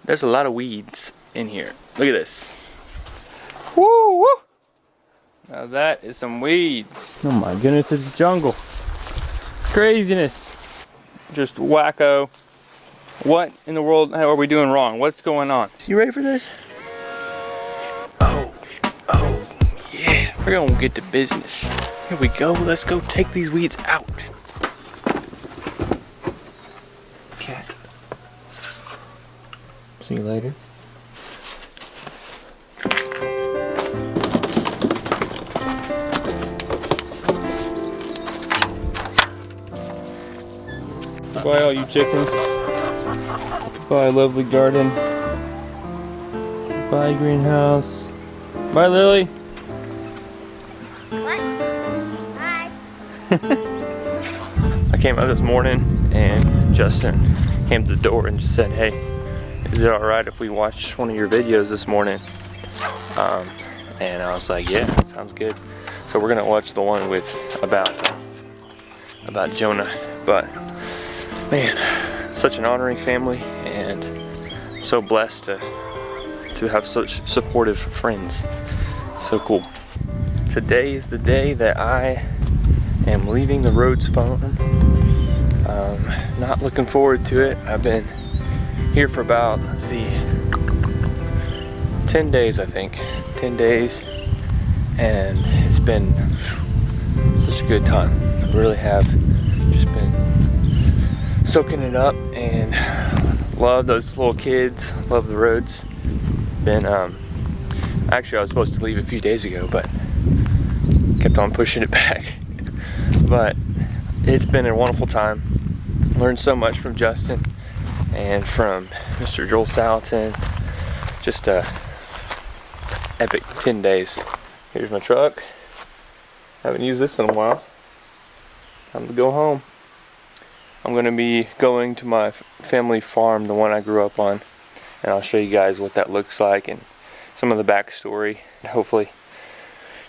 There's a lot of weeds in here. Look at this. Woo, woo. Now that is some weeds. Oh my goodness, it's jungle. Craziness. Just wacko. What in the world are we doing wrong? What's going on? You ready for this? Oh, yeah. We're gonna get to business. Here we go. Let's go take these weeds out. Cat. See you later. Goodbye, all you chickens. Goodbye, lovely garden. Goodbye, greenhouse. Bye, Lily. What? Bye. I came out this morning and Justin came to the door and just said, "Hey, is it alright if we watch one of your videos this morning?" And I was like, "Yeah, sounds good." So we're gonna watch the one with about Jonah. But man, such an honoring family, and I'm so blessed to have such supportive friends. So cool. Today is the day that I am leaving the Rhodes farm. Not looking forward to it. I've been here for about, 10 days I think. 10 days, and it's been such a good time. I really have just been soaking it up and love those little kids, love the Rhodes. Been actually I was supposed to leave a few days ago, but kept on pushing it back. But it's been a wonderful time. Learned so much from Justin and from Mr. Joel Salatin. Just a epic 10 days. Here's my truck. Haven't used this in a while. Time to go home. I'm going to be going to my family farm, the one I grew up on, and I'll show you guys what that looks like and some of the backstory. Hopefully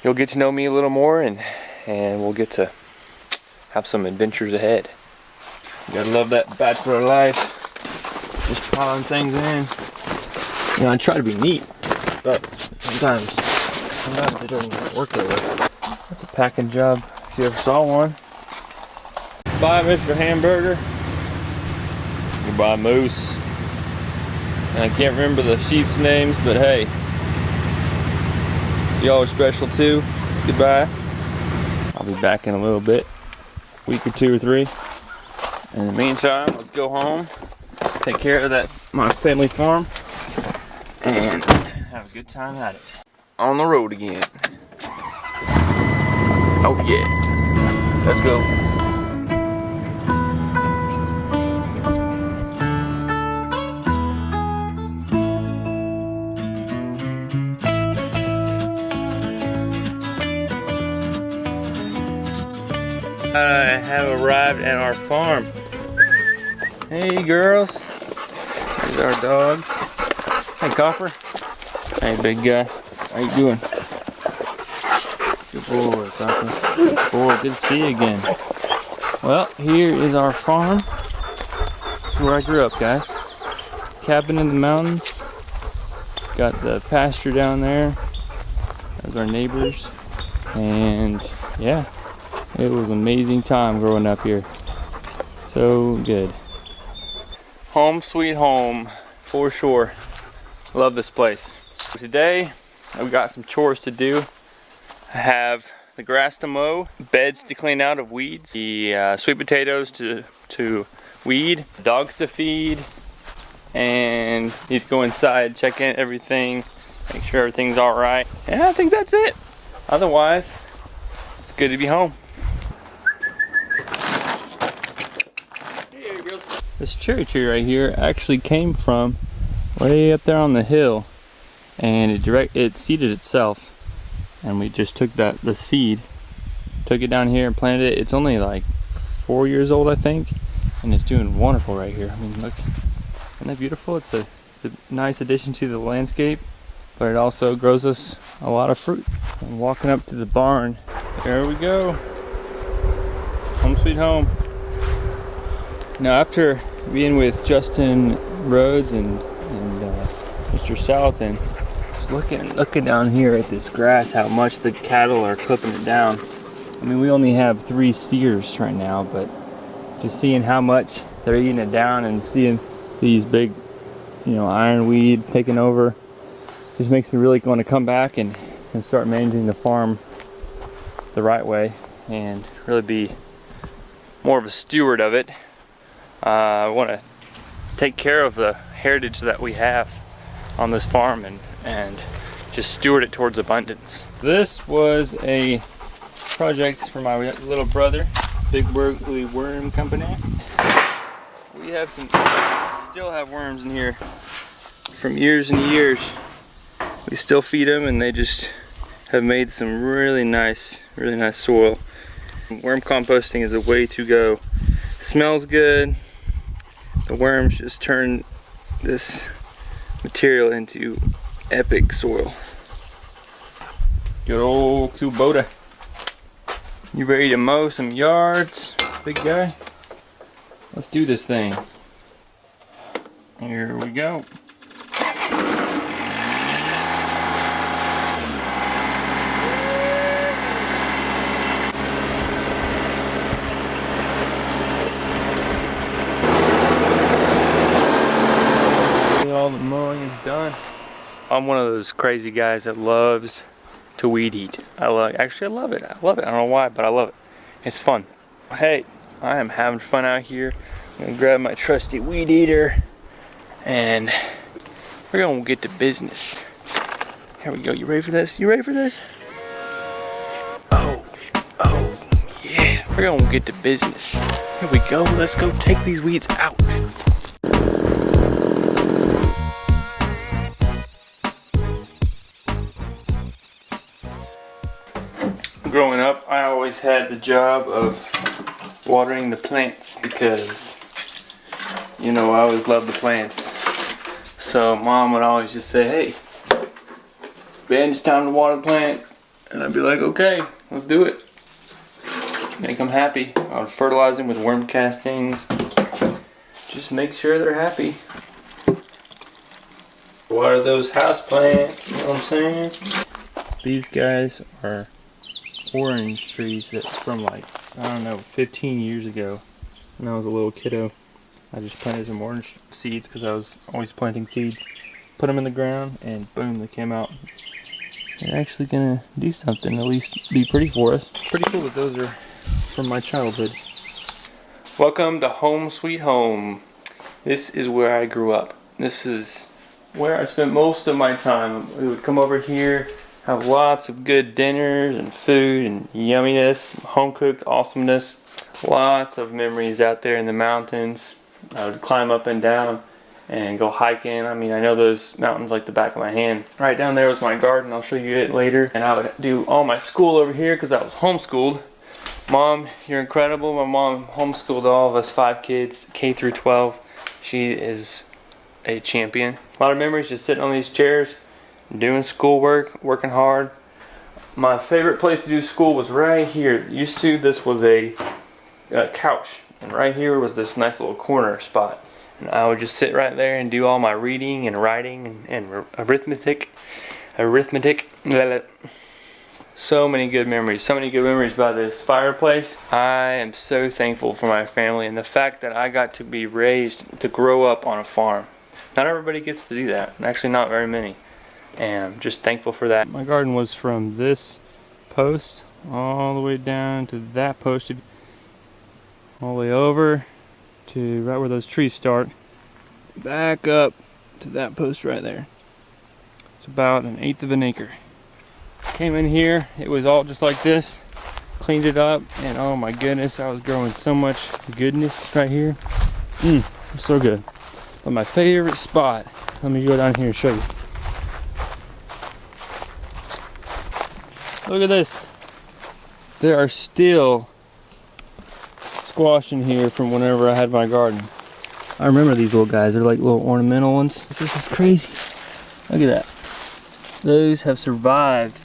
you'll get to know me a little more, and we'll get to have some adventures ahead. You gotta love that bachelor life. Just piling things in. You know, I try to be neat, but sometimes it doesn't work that way. That's a packing job if you ever saw one. Bye, Mr. Hamburger. Goodbye, Moose. And I can't remember the sheep's names, but hey, y'all are special too. Goodbye. I'll be back in a little bit, week or 2 or 3. In the meantime, let's go home, take care of my family farm, and have a good time at it. On the road again. Oh yeah. Let's go. I have arrived at our farm. Hey girls, there's our dogs. Hey Copper. Hey big guy, how you doing? Good boy, Copper. Good boy, good to see you again. Well, here is our farm. This is where I grew up, guys. Cabin in the mountains. Got the pasture down there. Those are our neighbors. And yeah. It was an amazing time growing up here. So good. Home sweet home, for sure. Love this place. Today, I've got some chores to do. I have the grass to mow, beds to clean out of weeds, the sweet potatoes to weed, dogs to feed, and need to go inside, check in everything, make sure everything's alright. And I think that's it. Otherwise, it's good to be home. This cherry tree right here actually came from way up there on the hill, and it seeded itself, and we just took the seed, took it down here and planted it. It's only like 4 years old, I think, and it's doing wonderful right here. I mean, look, isn't that beautiful? It's a nice addition to the landscape, but it also grows us a lot of fruit. I'm walking up to the barn. There we go. Home sweet home. Now, after being with Justin Rhodes and Mr. Salatin. Just looking down here at this grass, how much the cattle are clipping it down. I mean, we only have 3 steers right now, but just seeing how much they're eating it down and seeing these big, ironweed taking over, just makes me really want to come back and start managing the farm the right way and really be more of a steward of it. I want to take care of the heritage that we have on this farm and just steward it towards abundance. This was a project for my little brother, Big Burgley Worm Company. We have still have worms in here from years and years. We still feed them, and they just have made some really nice soil. Worm composting is the way to go. Smells good. The worms just turn this material into epic soil. Good old Kubota. You ready to mow some yards, big guy? Let's do this thing. Here we go. All the mowing is done. I'm one of those crazy guys that loves to weed eat. I love it. I love it. I don't know why, but I love it. It's fun. Hey, I am having fun out here. I'm gonna grab my trusty weed eater and we're gonna get to business. Here we go. You ready for this? You ready for this? Oh yeah. We're gonna get to business. Here we go. Let's go take these weeds out. Growing up, I always had the job of watering the plants because, I always loved the plants. So Mom would always just say, hey, Ben, it's time to water the plants. And I'd be like, okay, let's do it. Make them happy. I would fertilize them with worm castings. Just make sure they're happy. Water those house plants, you know what I'm saying? These guys are orange trees that from 15 years ago when I was a little kiddo. I just planted some orange seeds because I was always planting seeds. Put them in the ground and boom, they came out. They're actually gonna do something, at least be pretty for us. Pretty cool that those are from my childhood. Welcome to Home Sweet Home. This is where I grew up. This is where I spent most of my time. We would come over here, have lots of good dinners and food and yumminess, home cooked awesomeness. Lots of memories out there in the mountains. I would climb up and down and go hiking. I mean, I know those mountains like the back of my hand. Right down there was my garden. I'll show you it later. And I would do all my school over here because I was homeschooled. Mom, you're incredible. My mom homeschooled all of us 5 kids, K through 12. She is a champion. A lot of memories just sitting on these chairs, doing schoolwork, working hard. My favorite place to do school was right here. This was a couch, and right here was this nice little corner spot. And I would just sit right there and do all my reading and writing and arithmetic. So many good memories by this fireplace. I am so thankful for my family and the fact that I got to be raised to grow up on a farm. Not everybody gets to do that, actually not very many. And I'm just thankful for that. My garden was from this post all the way down to that post, all the way over to right where those trees start, back up to that post right there. It's about 1/8 of an acre. Came in here, it was all just like this, cleaned it up, and oh my goodness, I was growing so much goodness right here. It's so good. But my favorite spot, let me go down here and show you. Look at this. There are still squash in here from whenever I had my garden. I remember these little guys. They're like little ornamental ones. This is crazy. Look at that. Those have survived.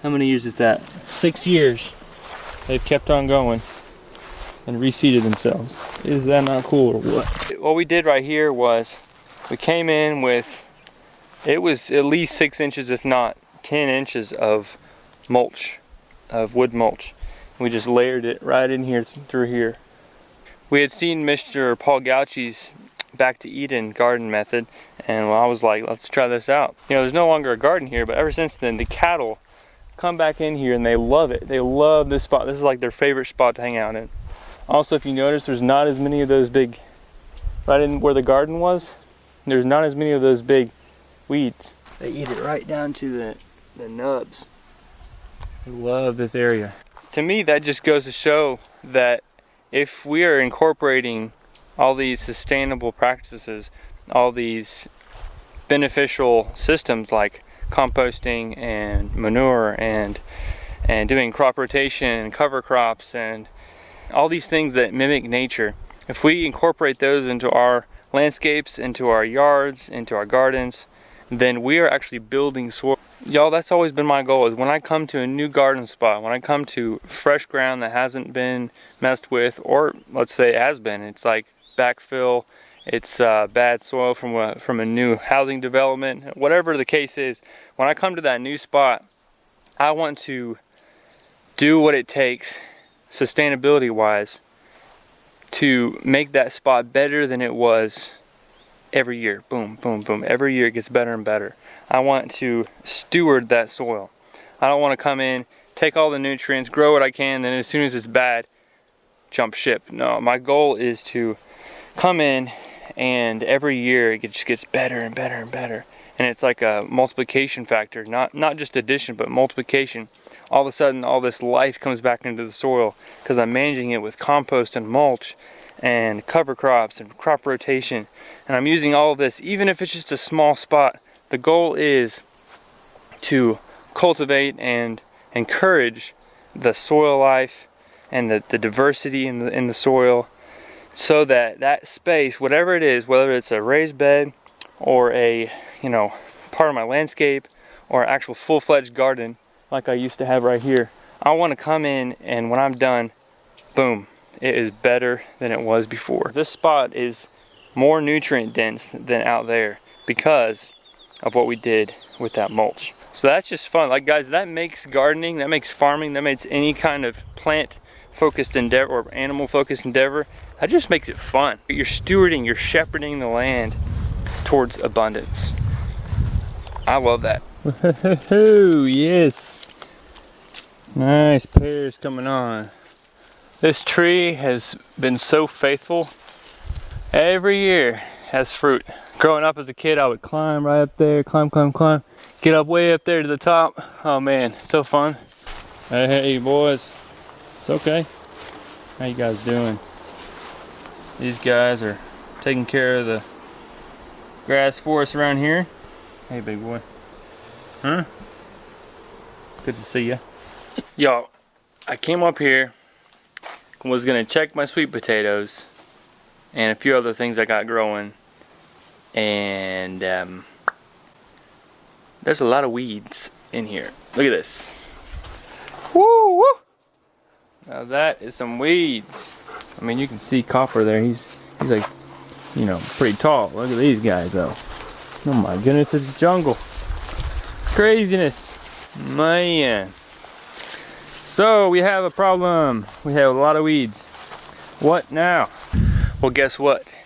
How many years is that? 6 years. They've kept on going and reseeded themselves. Is that not cool or what? What we did right here was we came in with It was at least 6 inches, if not 10 inches of mulch, of wood mulch. We just layered it right in here through here. We had seen Mr. Paul Gauchi's Back to Eden garden method, and I was like, let's try this out. You know, there's no longer a garden here, but ever since then, the cattle come back in here and they love it. They love this spot. This is like their favorite spot to hang out in. Also, if you notice, there's not as many of those big, right in where the garden was, there's not as many of those big weeds. They eat it right down to the nubs. They love this area. To me, that just goes to show that if we are incorporating all these sustainable practices, all these beneficial systems like composting and manure and doing crop rotation and cover crops and all these things that mimic nature, if we incorporate those into our landscapes, into our yards, into our gardens, then we are actually building soil. Y'all, that's always been my goal, is when I come to a new garden spot, when I come to fresh ground that hasn't been messed with, or let's say it has been, it's like backfill, it's bad soil from a new housing development, whatever the case is, when I come to that new spot, I want to do what it takes, sustainability wise, to make that spot better than it was every year. Boom, boom, boom. Every year it gets better and better. I want to steward that soil. I don't want to come in, take all the nutrients, grow what I can, then as soon as it's bad, jump ship. No, my goal is to come in and every year it just gets better and better and better. And it's like a multiplication factor, not just addition, but multiplication. All of a sudden, all this life comes back into the soil because I'm managing it with compost and mulch and cover crops and crop rotation. And I'm using all of this, even if it's just a small spot. The goal is to cultivate and encourage the soil life and the diversity in the soil, so that that space, whatever it is, whether it's a raised bed or a, you know, part of my landscape or actual full-fledged garden like I used to have right here, I want to come in and when I'm done, boom, it is better than it was before. This spot is more nutrient dense than out there because of what we did with that mulch. So that's just fun. Like, guys, that makes gardening, that makes farming, that makes any kind of plant focused endeavor or animal focused endeavor, that just makes it fun. You're stewarding, you're shepherding the land towards abundance. I love that. Woohoo, yes. Nice pears coming on. This tree has been so faithful. Every year has fruit. Growing up as a kid, I would climb right up there, climb, get up way up there to the top. Oh man, so fun. Hey boys, it's okay. How you guys doing? These guys are taking care of the grass for us around here. Hey big boy. Huh? Good to see ya. Y'all, I came up here, was gonna check my sweet potatoes and a few other things I got growing, and there's a lot of weeds in here. Look at this. Woo, woo. Now that is some weeds. I mean, you can see Copper there. He's like, you know, pretty tall. Look at these guys though. Oh my goodness, it's jungle. Craziness. Man. So we have a problem. We have a lot of weeds. What now? Well, guess what?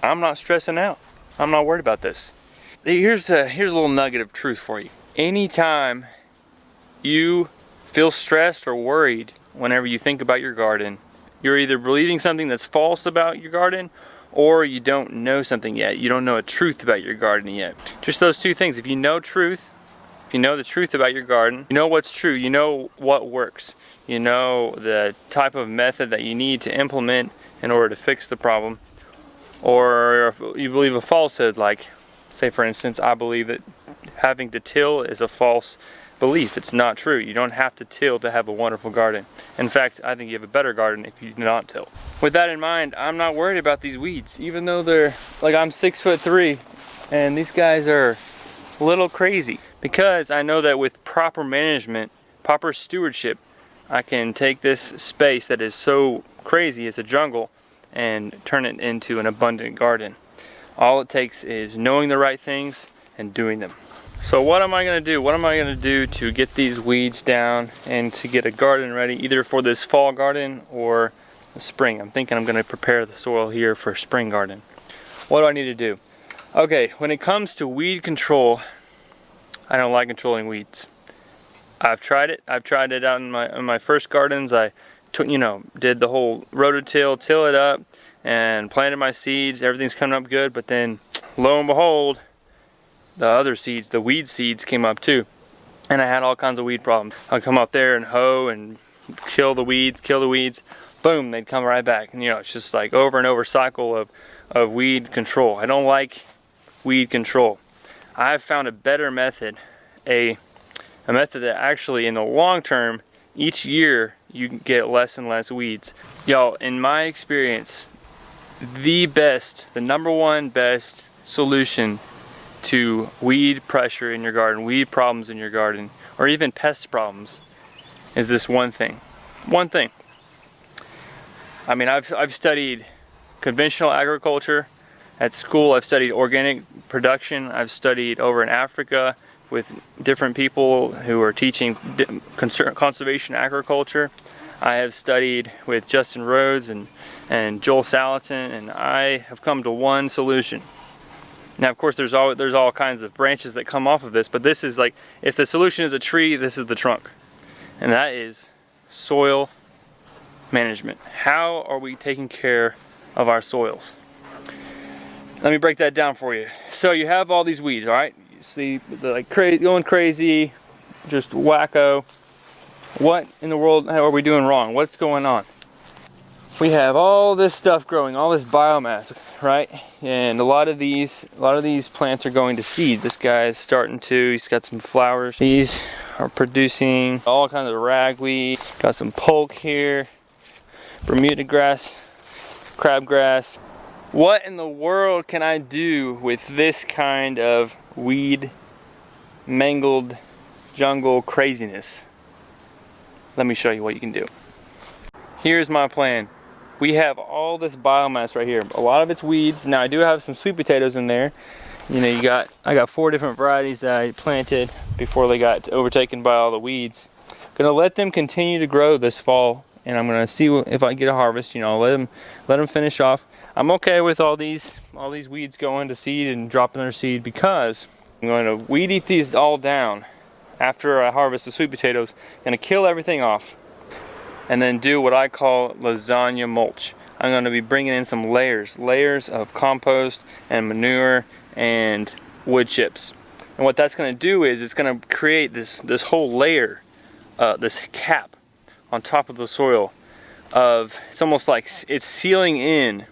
I'm not stressing out. I'm not worried about this. Here's a little nugget of truth for you. Anytime you feel stressed or worried whenever you think about your garden, you're either believing something that's false about your garden, or you don't know something yet. You don't know a truth about your garden yet. Just those two things. If you know truth, if you know the truth about your garden, you know what's true, you know what works, you know the type of method that you need to implement in order to fix the problem. Or if you believe a falsehood, like, say for instance, I believe that having to till is a false belief. It's not true. You don't have to till to have a wonderful garden. In fact, I think you have a better garden if you do not till. With that in mind, I'm not worried about these weeds, even though they're, like, I'm 6'3", and these guys are a little crazy. Because I know that with proper management, proper stewardship, I can take this space that is so crazy, it's a jungle, and turn it into an abundant garden. All it takes is knowing the right things and doing them. So what am I going to do? What am I going to do to get these weeds down and to get a garden ready, either for this fall garden or the spring? I'm thinking I'm going to prepare the soil here for a spring garden. What do I need to do? Okay, when it comes to weed control, I don't like controlling weeds. I've tried it. I've tried it out in my first gardens. I took, did the whole rototill, till it up, and planted my seeds. Everything's coming up good, but then lo and behold, the other seeds, the weed seeds, came up too, and I had all kinds of weed problems. I'd come up there and hoe and kill the weeds, boom, they'd come right back. And it's just like over and over cycle of weed control. I don't like weed control. I've found a better method, a method that actually in the long term, each year you can get less and less weeds. Y'all, in my experience, the number one best solution to weed pressure in your garden, weed problems in your garden, or even pest problems, is this one thing. One thing. I mean, I've studied conventional agriculture at school. I've studied organic production. I've studied over in Africa with different people who are teaching conservation agriculture. I have studied with Justin Rhodes and Joel Salatin, and I have come to one solution. Now, of course, there's all kinds of branches that come off of this, but this is like, if the solution is a tree, this is the trunk, and that is soil management. How are we taking care of our soils? Let me break that down for you. So you have all these weeds, all right? You see, they're like going crazy, just wacko. What in the world are we doing wrong? What's going on? We have all this stuff growing, all this biomass, right? And a lot of these plants are going to seed. This guy is starting to. He's got some flowers. These are producing all kinds of ragweed. Got some polk here, Bermuda grass, crabgrass. What in the world can I do with this kind of weed mangled jungle craziness? Let me show you what you can do. Here's my plan. We have all this biomass right here. A lot of it's weeds. Now I do have some sweet potatoes in there. I got 4 different varieties that I planted before they got overtaken by all the weeds. Gonna let them continue to grow this fall, and I'm gonna see if I can get a harvest. Let them finish off. I'm okay with all these weeds going to seed and dropping their seed, because I'm going to weed eat these all down after I harvest the sweet potatoes. Gonna kill everything off, and then do what I call lasagna mulch. I'm going to be bringing in some layers of compost and manure and wood chips. And what that's going to do is it's going to create this whole layer, this cap on top of the soil. It's almost like it's sealing in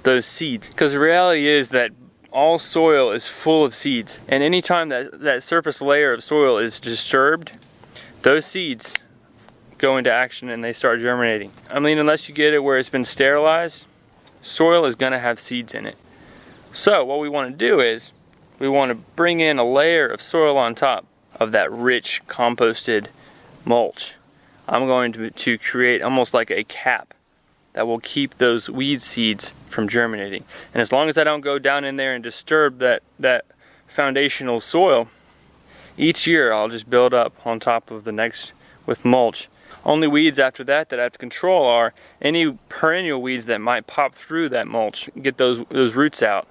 those seeds. Because the reality is that all soil is full of seeds. And anytime that surface layer of soil is disturbed, those seeds go into action and they start germinating. I mean, unless you get it where it's been sterilized, soil is going to have seeds in it. So what we want to do is we want to bring in a layer of soil on top of that rich composted mulch. I'm going to create almost like a cap that will keep those weed seeds from germinating. And as long as I don't go down in there and disturb that foundational soil, each year I'll just build up on top of the next with mulch. Only weeds after that I have to control are any perennial weeds that might pop through that mulch, get those roots out,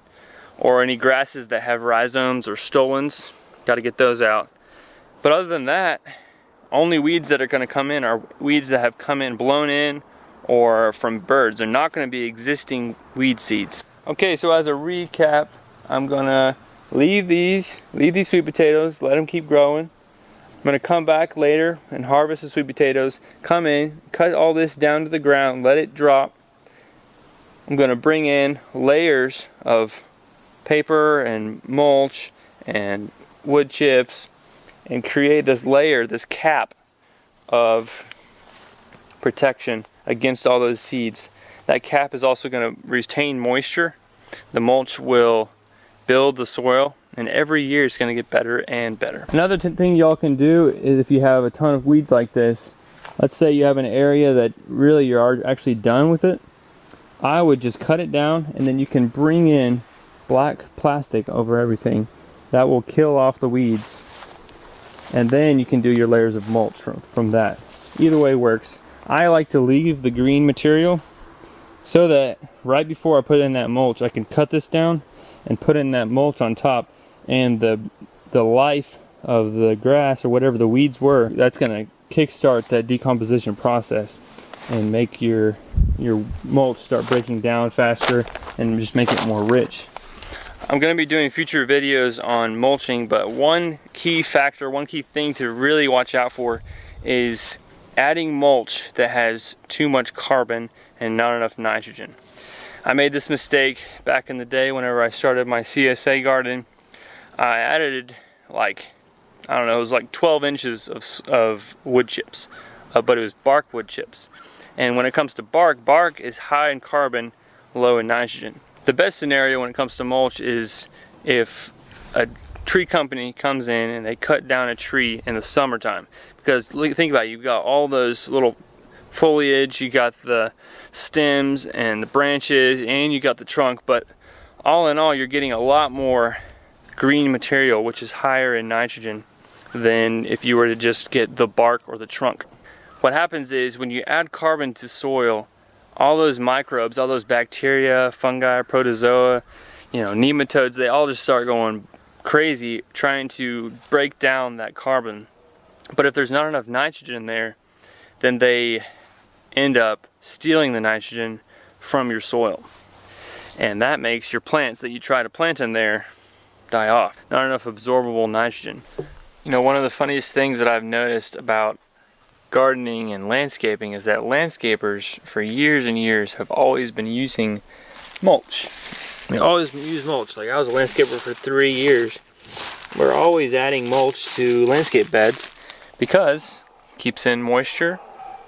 or any grasses that have rhizomes or stolons, got to get those out. But other than that, only weeds that are going to come in are weeds that have come in, blown in, or from birds. They're not going to be existing weed seeds. Okay, so as a recap, I'm going to leave these sweet potatoes, let them keep growing. I'm going to come back later and harvest the sweet potatoes, come in, cut all this down to the ground, let it drop. I'm going to bring in layers of paper and mulch and wood chips and create this layer, this cap of protection against all those seeds. That cap is also going to retain moisture. The mulch will build the soil, and every year it's going to get better and better. Another thing y'all can do is, if you have a ton of weeds like this, let's say you have an area that really you're actually done with it, I would just cut it down, and then you can bring in black plastic over everything, That will kill off the weeds. And then you can do your layers of mulch from that. Either way works. I like to leave the green material so that right before I put in that mulch, I can cut this down and put in that mulch on top, and the life of the grass or whatever the weeds were, that's going to kickstart that decomposition process and make your mulch start breaking down faster and just make it more rich. I'm going to be doing future videos on mulching, but one key factor, one key thing to really watch out for is adding mulch that has too much carbon and not enough nitrogen. I made this mistake back in the day whenever I started my CSA garden. I added like, I don't know, it was like 12 inches of wood chips, but it was bark wood chips. And when it comes to bark is high in carbon, low in nitrogen. The best scenario when it comes to mulch is if a tree company comes in and they cut down a tree in the summertime. Because think about it, you've got all those little foliage, you got the stems and the branches, and you got the trunk, but all in all you're getting a lot more green material, which is higher in nitrogen than if you were to just get the bark or the trunk. What happens is when you add carbon to soil, all those microbes, all those bacteria, fungi, protozoa, nematodes, they all just start going crazy trying to break down that carbon. But if there's not enough nitrogen there, then they end up stealing the nitrogen from your soil. And that makes your plants that you try to plant in there die off. Not enough absorbable nitrogen. One of the funniest things that I've noticed about gardening and landscaping is that landscapers for years and years have always been using mulch. They always use mulch. Like, I was a landscaper for 3 years. We're always adding mulch to landscape beds because it keeps in moisture,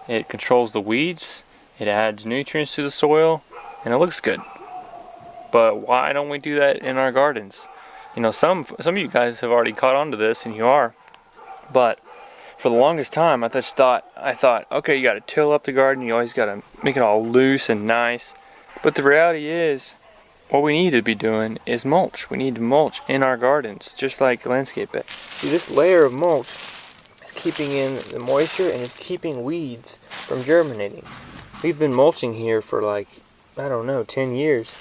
it controls the weeds, it adds nutrients to the soil, and it looks good. But why don't we do that in our gardens? Some of you guys have already caught on to this, and you are. But for the longest time, I thought, okay, you got to till up the garden. You always got to make it all loose and nice. But the reality is, what we need to be doing is mulch. We need to mulch in our gardens, just like landscape bed. See, this layer of mulch is keeping in the moisture and is keeping weeds from germinating. We've been mulching here for 10 years,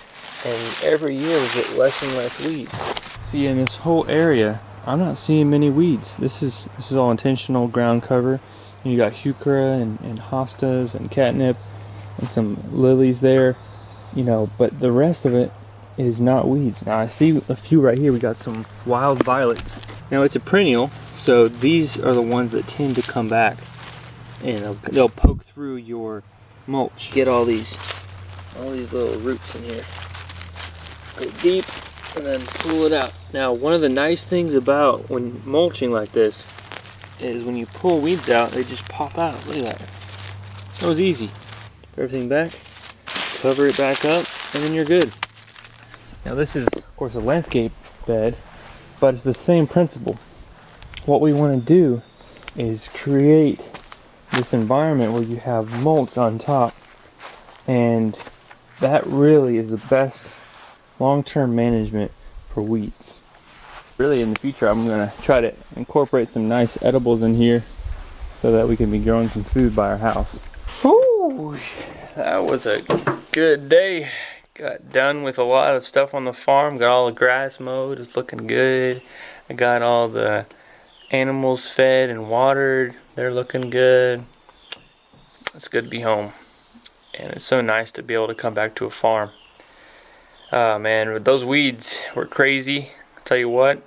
and every year we get less and less weeds. See, in this whole area, I'm not seeing many weeds. This is all intentional ground cover. And you got heuchera and hostas and catnip and some lilies there, but the rest of it is not weeds. Now I see a few right here. We got some wild violets. Now it's a perennial, so these are the ones that tend to come back, and they'll poke through your mulch. Get all these little roots in here. Go deep and then pull it out. Now, one of the nice things about when mulching like this is when you pull weeds out, they just pop out. Look at that. That was easy. Put everything back, cover it back up, and then you're good. Now this is, of course, a landscape bed, but it's the same principle. What we want to do is create this environment where you have mulch on top, and that really is the best long-term management for weeds. Really, in the future, I'm going to try to incorporate some nice edibles in here so that we can be growing some food by our house. Whew, that was a good day. Got done with a lot of stuff on the farm. Got all the grass mowed. It's looking good. I got all the animals fed and watered. They're looking good. It's good to be home. And it's so nice to be able to come back to a farm. Man, those weeds were crazy, I'll tell you what.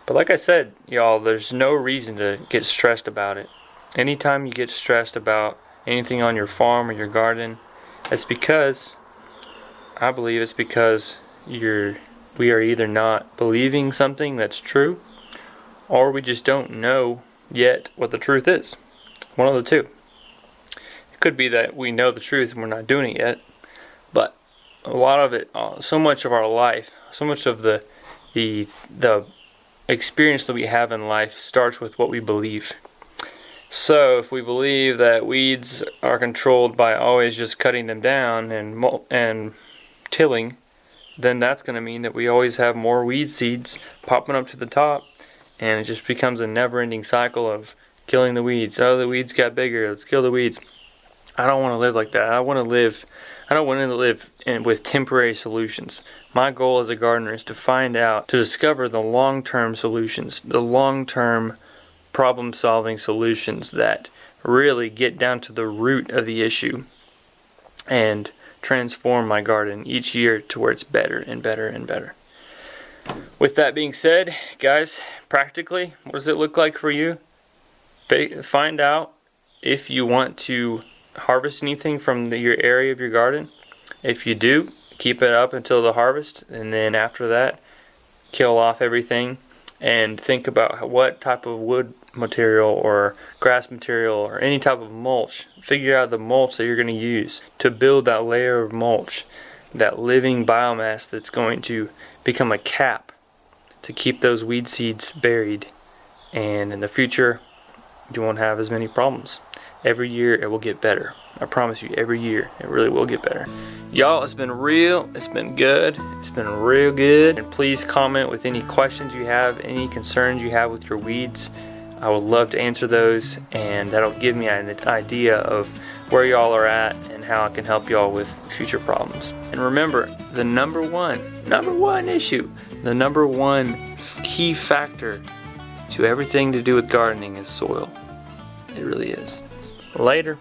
But like I said, y'all, there's no reason to get stressed about it. Anytime you get stressed about anything on your farm or your garden, I believe it's because we are either not believing something that's true, or we just don't know yet what the truth is. One of the two. It could be that we know the truth and we're not doing it yet, but a lot of it, so much of our life, so much of the experience that we have in life starts with what we believe. So if we believe that weeds are controlled by always just cutting them down and tilling, then that's going to mean that we always have more weed seeds popping up to the top, and it just becomes a never-ending cycle of killing the weeds. Oh, the weeds got bigger, let's kill the weeds. I don't want to live like that. I don't want to live with temporary solutions. My goal as a gardener is to discover the long-term solutions, the long-term problem-solving solutions that really get down to the root of the issue and transform my garden each year to where it's better and better and better. With that being said, guys, practically, what does it look like for you? Find out if you want to harvest anything from your area of your garden. If you do, keep it up until the harvest, and then after that, kill off everything and think about what type of wood material or grass material or any type of mulch. Figure out the mulch that you're going to use to build that layer of mulch, that living biomass that's going to become a cap to keep those weed seeds buried, and in the future you won't have as many problems. Every year it will get better. I promise you, every year it really will get better. Y'all, it's been real, it's been good, it's been real good. And please comment with any questions you have, any concerns you have with your weeds. I would love to answer those, and that'll give me an idea of where y'all are at and how I can help y'all with future problems. And remember, the number one issue, the number one key factor to everything to do with gardening is soil. It really is. Later.